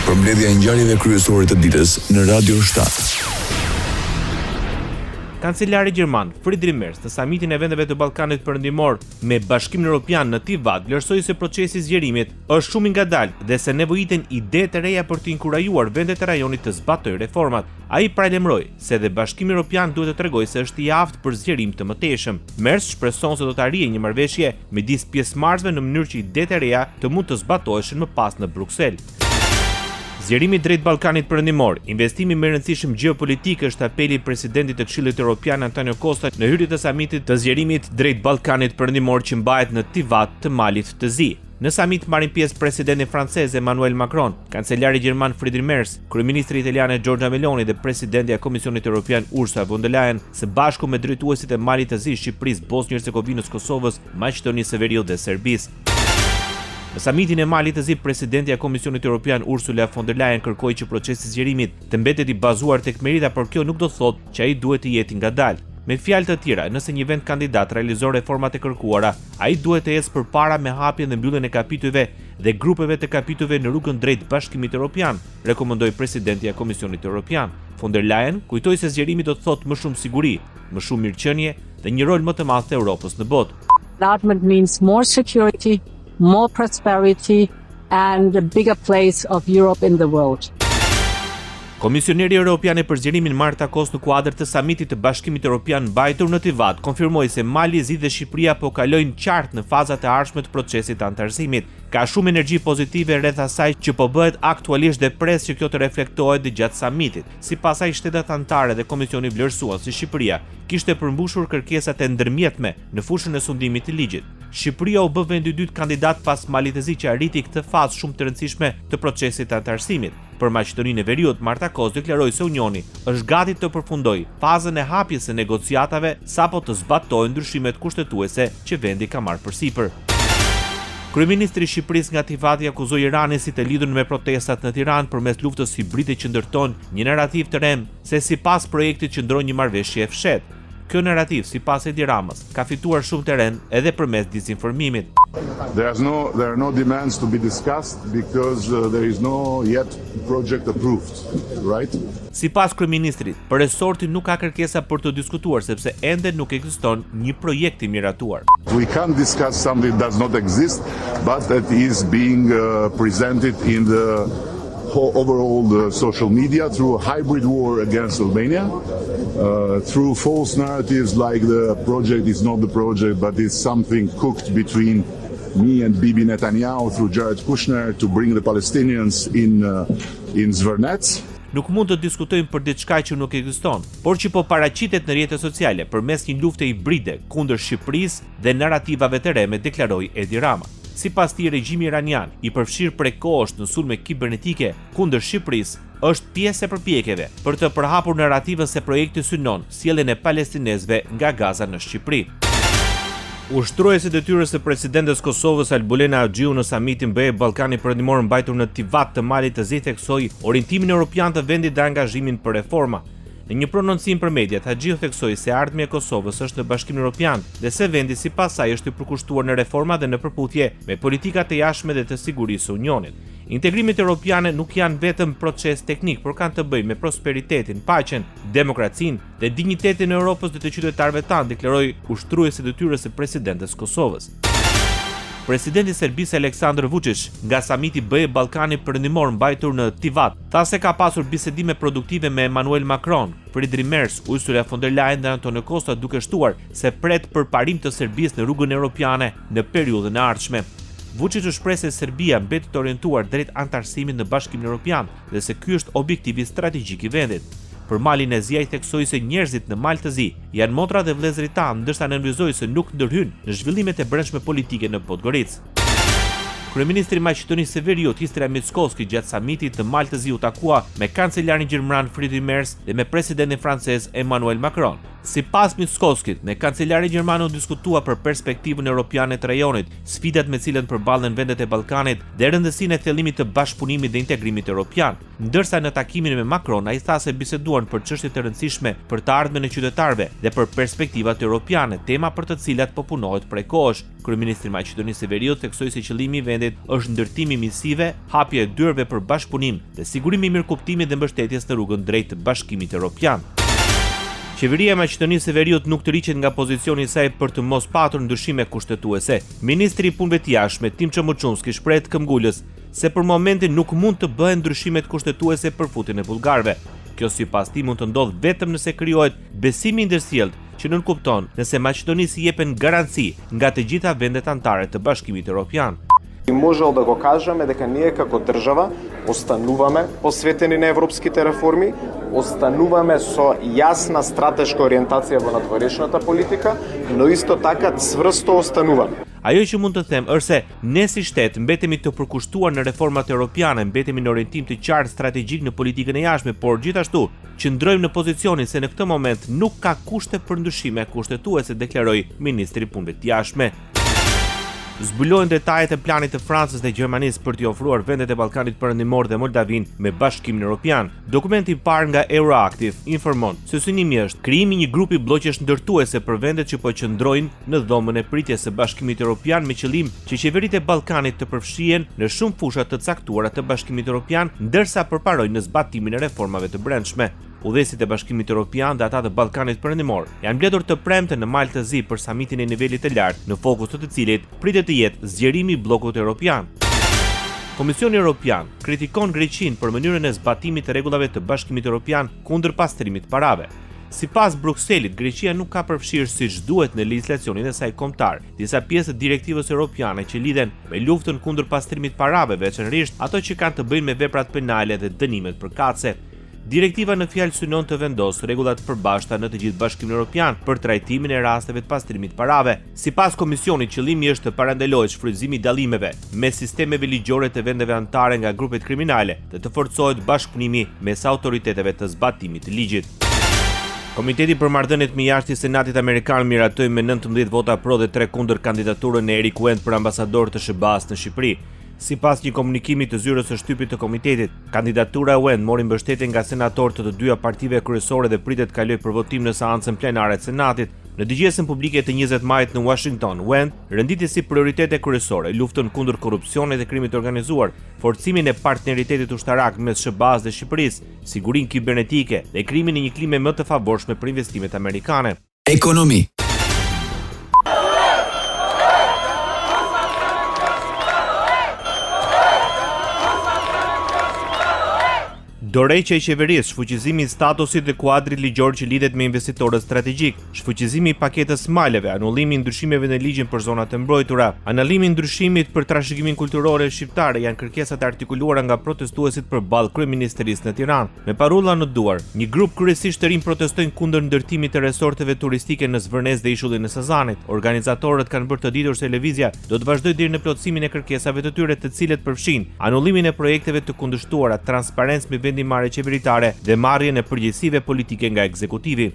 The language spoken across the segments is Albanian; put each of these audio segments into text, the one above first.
Përmbledhja e ngjarjeve kryesore të ditës në Radio 7. Kancelari gjerman Friedrich Merz në samitin e vendeve të Ballkanit Perëndimor me Bashkimin Evropian në Tivat vlerësoi se procesi i zgjerimit është shumë i ngadalë dhe se nevojiten ide të reja për të inkurajuar vendet e rajonit të zbatojnë reformat. Ai paralajmëroi se dhe Bashkimi Evropian duhet të tregojë se është i aftë për zgjerim të mëtejshëm. Merz shpreson se do të arrijë një marrëveshje midis pjesëmarrësve në mënyrë që idetë e reja të mund të zbatoheshin më pas në Bruksel. Zgjerimi drejt Ballkanit Perëndimor, investimi më i rëndësishëm gjeopolitik është apeli i presidentit të Këshillit Evropian Antonio Costa në hyrje të samitit të zgjerimit drejt Ballkanit Perëndimor që mbahet në Tivat të Malit të Zi. Në samit marrin pjesë presidenti francez Emmanuel Macron, kancelari gjerman Friedrich Merz, kryeministri italiane Giorgia Meloni dhe presidenti i Komisionit Evropian Ursula von der Leyen, së bashku me drejtuesit e Malit të Zi, Shqipërisë, Bosnjë-Hercegovinës, Kosovës, Maqedonisë së Veriut dhe Serbisë. Në samitin e Malit të Zi, presidenti i Komisionit Evropian Ursula von der Leyen kërkoi që procesi i zgjerimit të mbetet i bazuar tek merita, por kjo nuk do të thotë që ai duhet të jetë i ngadalë. Me fjalë të tjera, nëse një vend kandidat realizon reformat e kërkuara, ai duhet të ecë përpara me hapjen dhe mbylljen e kapitujve dhe grupeve të kapitujve në rrugën drejt Bashkimit Evropian, rekomandoi presidenti i Komisionit Evropian. Von der Leyen kujtoi se zgjerimi do të thotë më shumë siguri, më shumë mirëqenie dhe një rol më të madh të Europës në botë. Enlargement means more security, more prosperity and a bigger place of Europe in the world. Komisioneri Evropiane për zgjerimin Marta Kos në kuadër të samitit të Bashkimit Evropian mbajtur në Tivat konfirmoi se Mali i Zi dhe Shqipëria po kalojnë qartë në fazat e ardhshme të procesit të anëtarësimit. Ka shumë energji pozitive rreth asaj që po bëhet aktualisht dhe pres që kjo të reflektohet gjatë samitit. Sipas ai, shtetet anëtare dhe komisioni vlerësuan se Shqipëria kishte përmbushur kërkesat e ndërmjetme në fushën e sundimit të ligjit. Shqipëria u bë vendi i dytë kandidat pas Malit të Zi që arriti këtë fazë shumë të rëndësishme të procesit të anëtarësimit. Për Maqedoninë e Veriut, Marta Kos deklaroi se Unioni është gati të përfundojë fazën e hapjes së negociatave sapo të zbatojë ndryshimet kushtetuese që vendi ka marrë përsipër. Kryeministri i Shqipërisë nga Tivati akuzoi Iranin si të lidhur me protestat në Tiranë përmes luftës hibride që ndërton një narrativ të rem se sipas projektit qëndron një marrëveshje e fshehtë. Kjo narrativ, sipas Edi Ramës, ka fituar shumë terren edhe përmes dizinformimit. There are no demands to be discussed because there is no yet project approved, right? Sipas kryeministrit, për resortin nuk ka kërkesa për të diskutuar sepse ende nuk ekziston një projekt i miratuar. We can't discuss something that does not exist, but that is being presented in the overall the social media through a hybrid war against Albania, through false narratives like the project is not the project but is something cooked between me and Bibi Netanyahu through Jared Kushner to bring the Palestinians in Zvernets. Nuk mund të diskutojmë për diçka që nuk ekziston, por që po paraqitet në rrjetet sociale përmes një lufte hibride kundër Shqipërisë dhe narrativave të reme, deklaroi Edi Rama. Sipas tij, regjimi iranian i përfshirë prej kohësh në sulme kibernetike kundër Shqipërisë është pjesë e përpjekjeve për të përhapur narrativën se projekti synon sjelljen e palestinezëve nga Gaza në Shqipëri. Ushtruesi detyrës së presidentes Kosovës Albulena Axhiu në samitin BE Ballkani Perëndimor mbajtur në Tivat të Malit të Zi theksoi orientimin europian të vendit dhe angazhimin për reforma. Në një prononcim për mediat, Axhiu theksoi se ardhmja e Kosovës është në Bashkimin Evropian dhe se vendi sipas saj është i përkushtuar në reforma dhe në përputhje me politikat e jashtme dhe të sigurisë së Unionit. Integrimet europiane nuk janë vetëm proces teknik, por kanë të bëjnë me prosperitetin, paqen, demokracinë dhe dinjitetin e Europës dhe të qytetarëve tanë, deklaroi ushtruesi detyrës së presidentes Kosovës. Presidenti i Serbisë Aleksandar Vučić nga samiti BE Ballkani Perëndimor mbajtur në Tivat tha se ka pasur bisedime produktive me Emmanuel Macron, Friedrich Merz, Ursula von der Leyen dhe Antonio Costa, duke shtuar se pret përparim të Serbisë në rrugën europiane në periudhën e ardhshme. Vučić u shpreh se Serbia mbetet të orientuar drejt anëtarësimit në Bashkimin Evropian dhe se ky është objektivi strategjik i vendit. Për Malin e Zi, ai theksoi se njerëzit në Mal të Zi janë motra dhe vëllezërit tanë, ndërsa nënvizoi se nuk ndërhyjnë në zhvillimet e brendshme politike në Podgoricë. Kryeministri i Maqedonisë së Veriut Istria Mickoski gjatë samitit të Mal të Zi u takua me kancelarin gjerman Friedrich Merz dhe me presidentin francez Emmanuel Macron. Sipas Mickoskit, me kancelarin gjerman u diskutua për perspektivën europiane të rajonit, sfidat me cilën përballen vendet e Ballkanit dhe rëndësinë e thellimit të bashkëpunimit dhe integrimit europian. Ndërsa në takimin me Macron ai tha se biseduan për çështje të rëndësishme për të ardhmen e qytetarëve dhe për perspektivat europiane, tema për të cilat po punohet prej kohësh. Kryeministri i Maqedonisë së Veriut theksoi se qëllimi i vendit është ndërtimi misive, hapja e dyerve për bashkëpunim dhe sigurimi i mirëkuptimit dhe mbështetjes në rrugën drejt të bashkimit evropian. Qeveria e Maqedonisë së Veriut nuk të riqet nga pozicioni i saj për të mos patur ndryshime kushtetuese. Ministri i Punëve të Jashtme Tim Çomoçunski shpreh këmbgulës se për momentin nuk mund të bëhen ndryshimet kushtetuese për futjen e bullgarëve. Kjo sipas tij mund të ndodhë vetëm nëse krijohet besimi ndërsjellë që nënkupton nëse Maqedonisë i jepen garanci nga të gjitha vendet anëtare të Bashkimit Evropian. И можел да го кажеме дека ние како држава остануваме посветени на европските реформи, остануваме со јасна стратешка ориентација во надворешната политика, но исто така цврсто остануваме. Ajo që mund të them është se ne si shtet mbetemi të përkushtuar në reformat europiane, mbetemi në orientim të qartë strategjik në politikën e jashtme, por gjithashtu qëndrojmë në pozicionin se në këtë moment nuk ka kushte për ndryshime kushtetuese, deklaroi ministri i Punëve të Jashtme. Zbulojnë detajet e planit të Francës dhe Gjermanisë për t'i ofruar vendet e Ballkanit Perëndimor dhe Moldavin me Bashkimin Evropian. Dokumenti i parë nga Euroactiv informon se synimi është krijimi një grupi blloqesh ndërtuese për vendet që po qëndrojnë në dhomën e pritjes së Bashkimit Evropian me qëllim që qeveritë e Ballkanit të përfshihen në shumë fusha të caktuara të Bashkimit Evropian, ndërsa përparojnë në zbatimin e reformave të brendshme. Udhëheqësit e Bashkimit Evropian dhe ata të Ballkanit Perëndimor janë mbledhur të premte në Malë të Zi për samitin e nivelit të lartë, në fokus të cilit pritet të jetë zgjerimi i bllokut evropian. Komisioni Evropian kritikon Greqinë për mënyrën e zbatimit të rregullave të Bashkimit Evropian kundër pastrimit të parave. Sipas Brukselit, Greqia nuk ka përfshirë siç duhet në legjislacionin e saj kombëtar disa pjesë të direktivës europiane që lidhen me luftën kundër pastrimit të parave, veçanërisht ato që kanë të bëjnë me veprat penale dhe dënimet përkatëse. Direktiva në fjalë synon të vendosë rregulla të përbashkëta në të gjithë Bashkimin Evropian për trajtimin e rasteve të pastrimit të parave. Sipas Komisionit, qëllimi është të parandalohej shfrytëzimi i dallimeve mes sistemeve ligjore të vendeve anëtare nga grupet kriminale dhe të forcohet bashkëpunimi mes autoriteteve të zbatimit të ligjit. Komiteti për Marrëdhëniet me Jashtë i Senatit Amerikan miratoi me 19 vota pro dhe 3 kundër kandidaturën e Eric Wendt për ambasador të SBA-s në Shqipëri. Sipas një komunikimi të zyrës së shtypit të komitetit, kandidatura e Wendt mori mbështetje nga senatorët të dyja partive kryesore dhe pritet të kalojë për votim në seancën plenare të Senatit. Në dëgjesën publike të 20 majit në Washington, Wendt renditi si prioritete kryesore luftën kundër korrupsionit dhe krimit të organizuar, forcimin e partneritetit ushtarak mes SBA-s dhe Shqipërisë, sigurinë kibernetike dhe krijimin e një klime më të favorshme për investimet amerikane. Ekonomi. Dorëheqja e qeverisë, shfuqizimi i statusit dhe kuadrit ligjor që lidhet me investitorët strategjik, shfuqizimi i paketës maleve, anullimi i ndryshimeve në ligjin për zonat e mbrojtura, anulimi i ndryshimit për trashëgimin kulturor shqiptare janë kërkesat e artikuluara nga protestuesit përballë kryeministerisë në Tiranë. Me parulla në duar, një grup kryesisht të rinj protestojnë kundër ndërtimit të resorteve turistike në Zvërnes dhe ishullin e Sazanit. Organizatorët kanë bërë të ditur se lëvizja do të vazhdojë deri në plotësimin e kërkesave të tyre, të cilët përfshin anullimin e projekteve të kundërshtuara, transparencë me vendimmarrje qeveritare dhe marrjen e përgjegjësive politike nga ekzekutivi.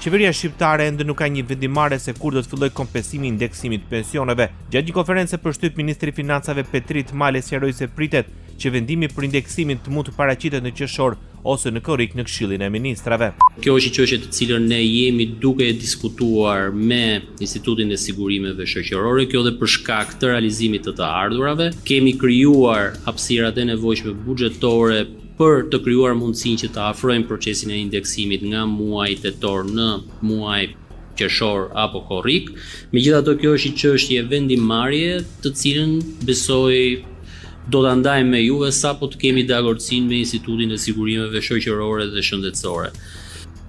Qeveria shqiptare ende nuk ka një vendimmarrje se kur do të fillojë kompensimi i indeksimit të pensioneve. Gjatë një konferencë për shtyp, ministri i Financave Petrit Male sqaroi se pritet që vendimi për indeksimin të mund të paraqitet në qershor ose në korrik në Këshillin e Ministrave. Kjo është një çështje të cilën ne jemi duke e diskutuar me Institutin e Sigurimeve Shoqërore, kjo dhe për shkak të realizimit të ardhurave. Kemi krijuar hapësirat e nevojshme buxhetore për të krijuar mundësinë që të afrojmë procesin e indeksimit nga muaji tetor në muaj qershor apo korrik. Megjithatë, kjo është një çështje vendimmarrje, të cilën besoj do ta ndajmë me juve sapo të kemi dakordsinë me Institutin e Sigurimeve Shoqërore dhe Shëndetësore.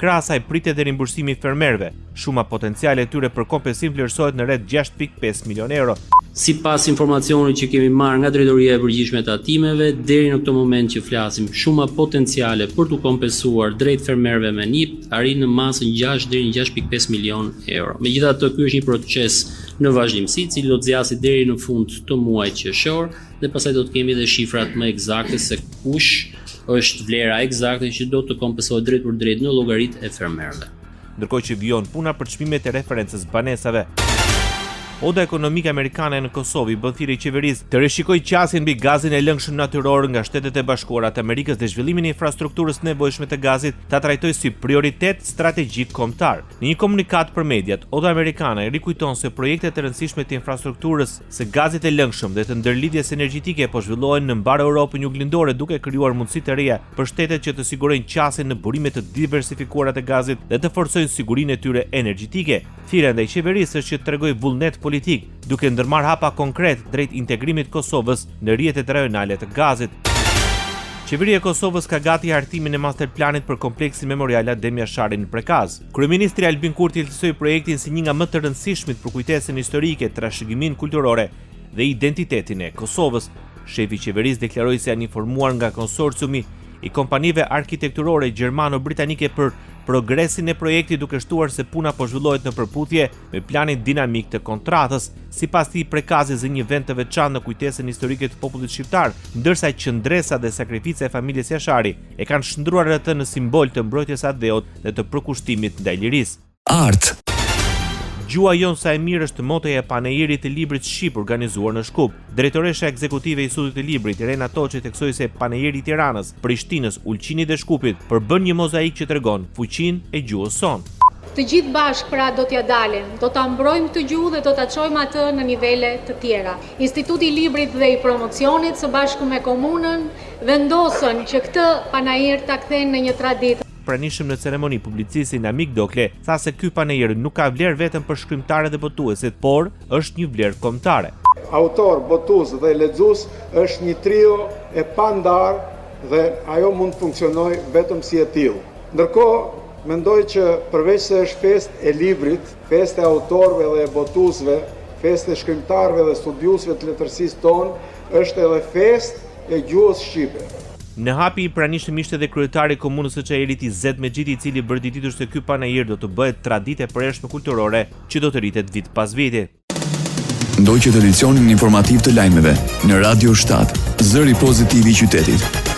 Krahas asaj pritet dhe rimbursimi i fermerëve. Shuma potenciale e tyre për kompensim vlerësohet në rreth 6.5 milion euro. Sipas informacionit që kemi marrë nga Drejtoria e Përgjithshme e Tatimeve, deri në këtë moment që flasim, shuma potenciale për të kompensuar drejt fermerëve me NIP arrin në masën 6 deri në 6.5 milion euro. Megjithatë, ky është një proces në vazhdimsi, i cili do të zgjasë deri në fund të muajit qershor dhe pastaj do të kemi edhe shifrat më eksakte se kush është vlera eksakte që do të kompensohet drejt për drejt në llogaritë e fermerëve. ndërkohë që vijon puna për çmimet e referencës banesave. Oda ekonomike amerikane në Kosovë bën thirrje qeverisë të rishikojë qasjen mbi gazin e lëngshëm natyror nga Shtetet e Bashkuara të Amerikës dhe zhvillimin e infrastrukturës nevojshme të gazit ta trajtojë si prioritet strategjik kombëtar. Në një komunikat për mediat, Oda amerikane rikujton se projektet e rëndësishme të infrastrukturës së gazit e lëngshëm dhe të ndërlidhjes energjetike po zhvillohen në mbar Europën juglindore duke krijuar mundësi të reja për shtetet që të sigurojnë qasjen në burime të diversifikuara të gazit dhe të forcojnë sigurinë e tyre energjetike. Thirrja ndaj qeverisë është që të tregojë vullnet politik, duke ndërmarrë hapa konkret drejt integrimit Kosovës në rrjetet rajonale të gazit. Qeveria e Kosovës ka gati hartimin e masterplanit për kompleksin memorial Adem Jashari në Prekaz. Kryeministri Albin Kurti cilësoi projektin si një nga më të rëndësishmit për kujtesën historike, trashëgiminë kulturore dhe identitetin e Kosovës. Shefi i qeverisë deklaroi se janë informuar nga konsorciumi i kompanive arkitekturore gjermano-britanike për progresin e projektit, duke shtuar se puna po zhvillohet në përputhje me planin dinamik të kontratës. Sipas tij, Prekazi zë një vend të veçantë në kujtesën historike të popullit shqiptar, ndërsa qendresa dhe sakrifica e familjes Jashari e kanë shndruar atë në simbol të mbrojtjes së dheut dhe të përkushtimit ndaj lirisë. Art. Gjua jon sa e mirë është motoja e panejirit të librit shqip organizuar në Shkup. Drejtoresha ekzekutive e Institutit të Librit, Irena Toçi, theksoi se panejiri i Tiranës, Prishtinës, Ulqinit dhe Shkupit përbën një mozaik që tregon fuqinë e gjuhës sonë. Të gjithë bashkë pra do t'ja dalim, do t'a mbrojmë këtë gjuhë dhe do t'a çojmë atë në nivele të tjera. Instituti i Librit dhe i Promocionit së bashku me komunën vendosën që këtë panajir ta kthejnë në një traditë. Pranishëm në ceremoni, publicisti Namik Dokle tha se ky panajir nuk ka vlerë vetëm për shkrimtarët dhe botuesit, por është një vlerë kombëtare. Autor, botues dhe lexues është një trio e pandar dhe ajo mund të funksionojë vetëm si e tillë. Ndërkohë, mendoj që përveç se është festë e librit, festë e autorëve dhe e botuesve, festë e shkrimtarëve dhe studiuesve të letërsisë tonë, është edhe festë e gjuhës shqipe. Në hapi i pranishëm ishte edhe kryetari i komunës së Çajerit Zed Mexhiti, i cili bërditur se ky panajir do të bëhet traditë e përhershme kulturore që do të rritet vit pas viti. Ndoqët edicionin informativ të lajmeve në Radio 7, zëri pozitiv i qytetit.